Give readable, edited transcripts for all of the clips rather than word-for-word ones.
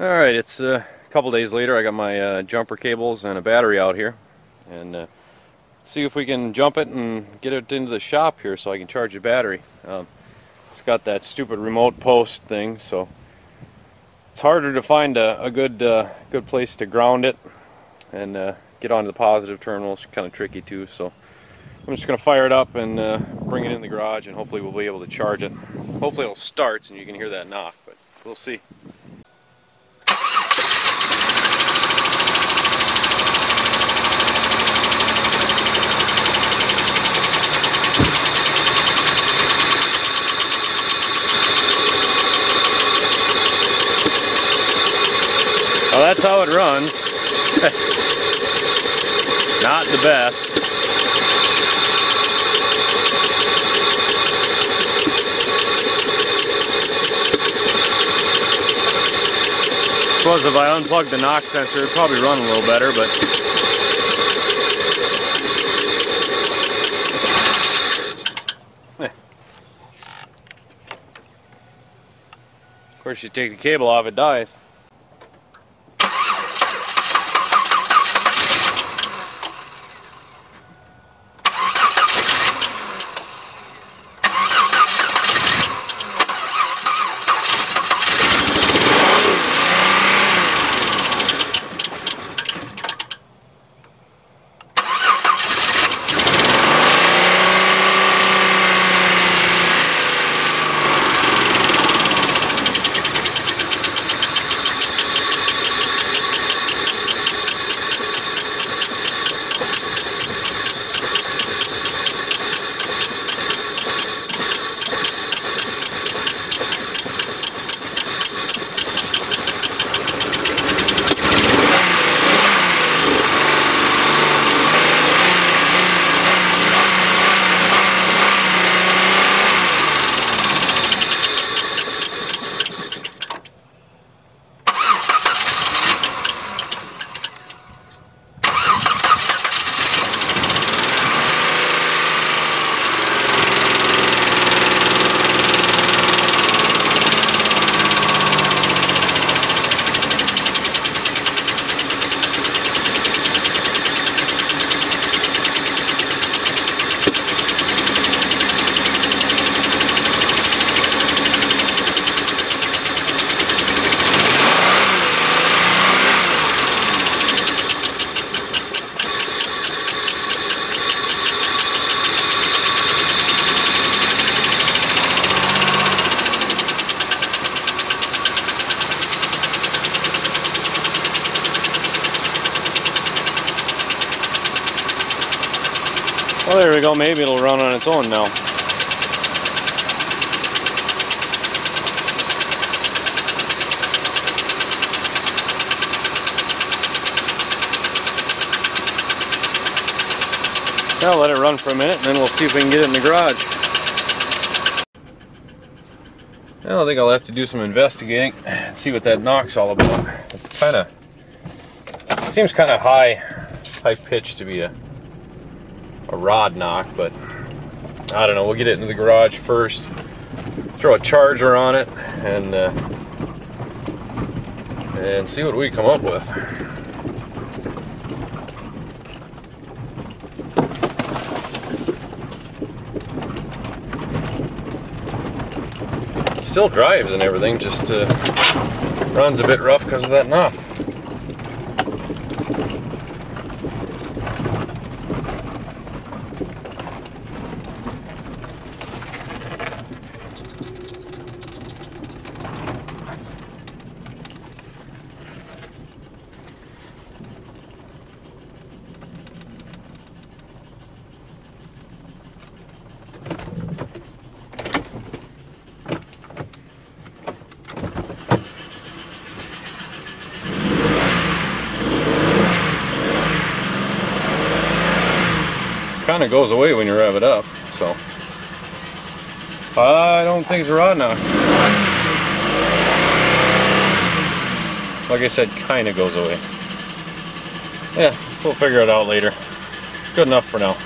Alright, it's a couple days later. I got my jumper cables and a battery out here, and see if we can jump it and get it into the shop here so I can charge the battery. It's got that stupid remote post thing, so it's harder to find a good place to ground it and get onto the positive terminal. It's kind of tricky too, so I'm just going to fire it up and bring it in the garage, and hopefully we'll be able to charge it. Hopefully it'll start and you can hear that knock, but we'll see. Well, that's how it runs. Not the best. Suppose if I unplug the knock sensor, it'd probably run a little better, but of course you take the cable off, it dies. Well, there we go. Maybe it'll run on its own now. I'll let it run for a minute and then we'll see if we can get it in the garage. Well, I think I'll have to do some investigating and see what that knock's all about. It's seems kind of high pitched to be a rod knock, but I don't know. We'll get it into the garage first, throw a charger on it, and see what we come up with. Still drives and everything, just runs a bit rough because of that knock. Kind of goes away when you rev it up, so I don't think it's a rod knock. Like I said, kind of goes away. Yeah, we'll figure it out later. Good enough for now.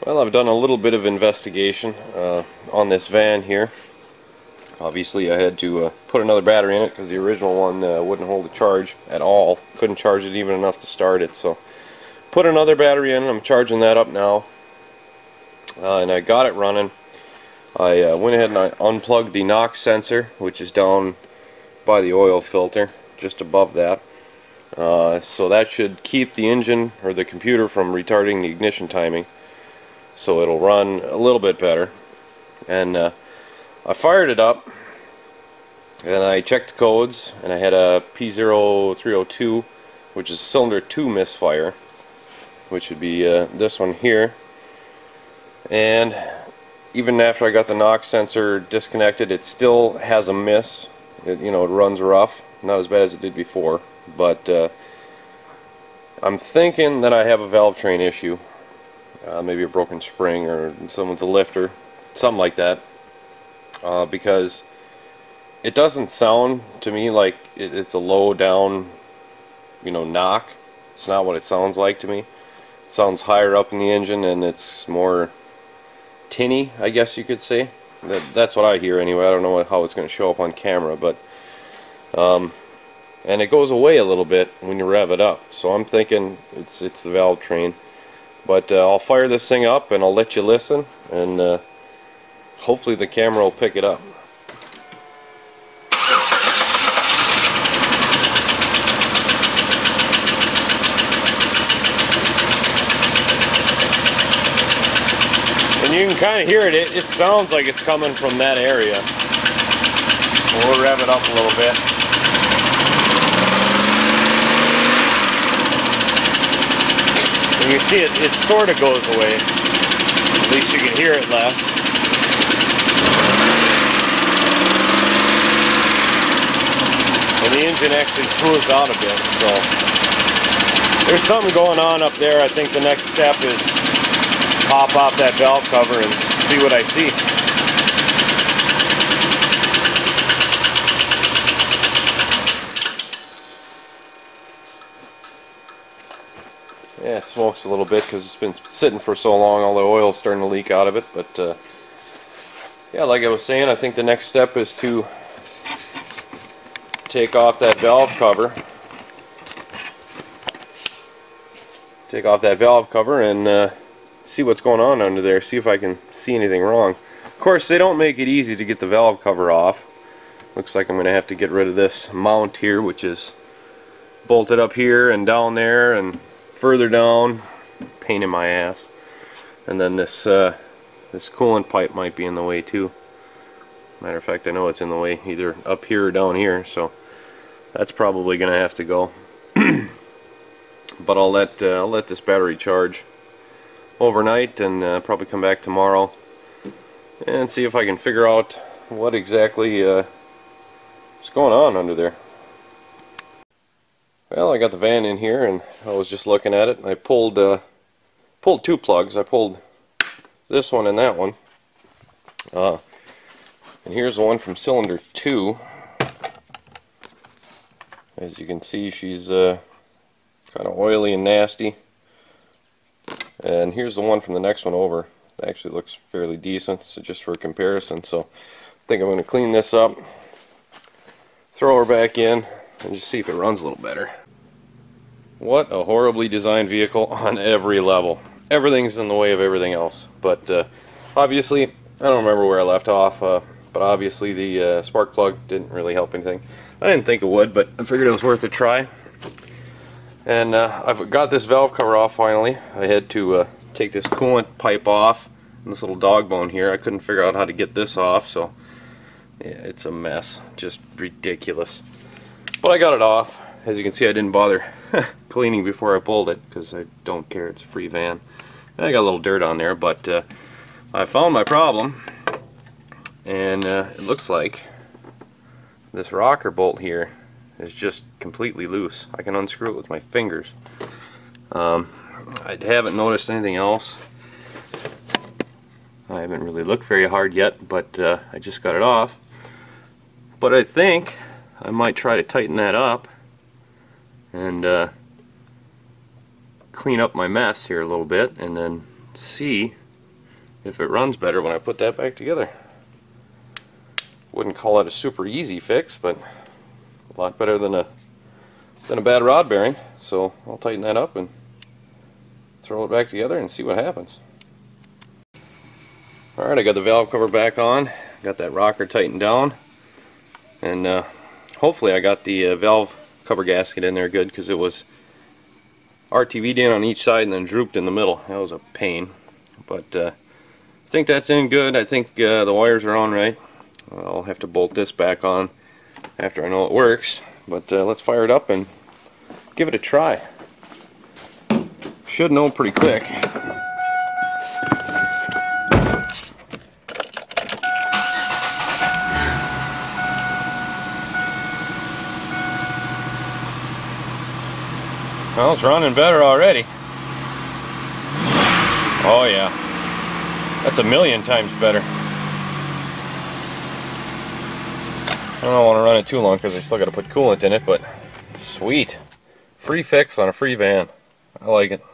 Well, I've done a little bit of investigation on this van here. Obviously I had to put another battery in it because the original one wouldn't hold a charge at all. Couldn't charge it even enough to start it. So put another battery in, I'm charging that up now. And I got it running. I went ahead and I unplugged the NOx sensor, which is down by the oil filter, just above that. So that should keep the engine or the computer from retarding the ignition timing, so it'll run a little bit better. And I fired it up and I checked the codes, and I had a P0302, which is cylinder 2 misfire, which would be this one here. And even after I got the NOx sensor disconnected, it still has a miss. It runs rough, not as bad as it did before, but I'm thinking that I have a valve train issue, maybe a broken spring or something with the lifter, something like that, because it doesn't sound to me like it's a low down, knock. It's not what it sounds like to me. It sounds higher up in the engine, and it's more tinny, I guess you could say. That's what I hear anyway. I don't know how it's going to show up on camera, but and it goes away a little bit when you rev it up. So I'm thinking it's the valve train. But I'll fire this thing up and I'll let you listen, and hopefully the camera will pick it up. And you can kind of hear it. It sounds like it's coming from that area. We'll rev it up a little bit. And you see it sort of goes away. At least you can hear it less. And the engine actually smooths out a bit. So there's something going on up there. I think the next step is pop off that valve cover and see what I see. Yeah, it smokes a little bit because it's been sitting for so long. All the oil's starting to leak out of it. But yeah, like I was saying, I think the next step is to take off that valve cover. Take off that valve cover and see what's going on under there. See if I can see anything wrong. Of course, they don't make it easy to get the valve cover off. Looks like I'm going to have to get rid of this mount here, which is bolted up here and down there and further down. Pain in my ass. And then this this coolant pipe might be in the way too. Matter of fact, I know it's in the way, either up here or down here, so that's probably going to have to go. But I'll let this battery charge overnight and probably come back tomorrow and see if I can figure out what exactly is going on under there. Well, I got the van in here and I was just looking at it, and I pulled two plugs. I pulled this one and that one, and here's the one from cylinder 2. As you can see, she's kind of oily and nasty. And here's the one from the next one over. It actually looks fairly decent, so just for comparison. So I think I'm going to clean this up, throw her back in, and just see if it runs a little better. What a horribly designed vehicle on every level. Everything's in the way of everything else. But obviously, I don't remember where I left off, but obviously the spark plug didn't really help anything. I didn't think it would, but I figured it was worth a try. And I've got this valve cover off finally. I had to take this coolant pipe off, and this little dog bone here. I couldn't figure out how to get this off, so yeah, it's a mess. Just ridiculous. But I got it off. As you can see, I didn't bother cleaning before I pulled it because I don't care. It's a free van. And I got a little dirt on there, but I found my problem, and it looks like this rocker bolt here is just completely loose. I can unscrew it with my fingers. I haven't noticed anything else. I haven't really looked very hard yet, but I just got it off. But I think I might try to tighten that up and clean up my mess here a little bit, and then see if it runs better when I put that back together. Wouldn't call it a super easy fix, but a lot better than a bad rod bearing. So I'll tighten that up and throw it back together and see what happens. Alright, I got the valve cover back on, got that rocker tightened down, and hopefully I got the valve cover gasket in there good, because it was RTV'd in on each side and then drooped in the middle. That was a pain, but I think that's in good. I think the wires are on right. I'll have to bolt this back on after I know it works, but let's fire it up and give it a try. Should know pretty quick. Well, it's running better already. Oh yeah, that's 1,000,000 times better. I don't want to run it too long because I still got to put coolant in it, but sweet. Free fix on a free van. I like it.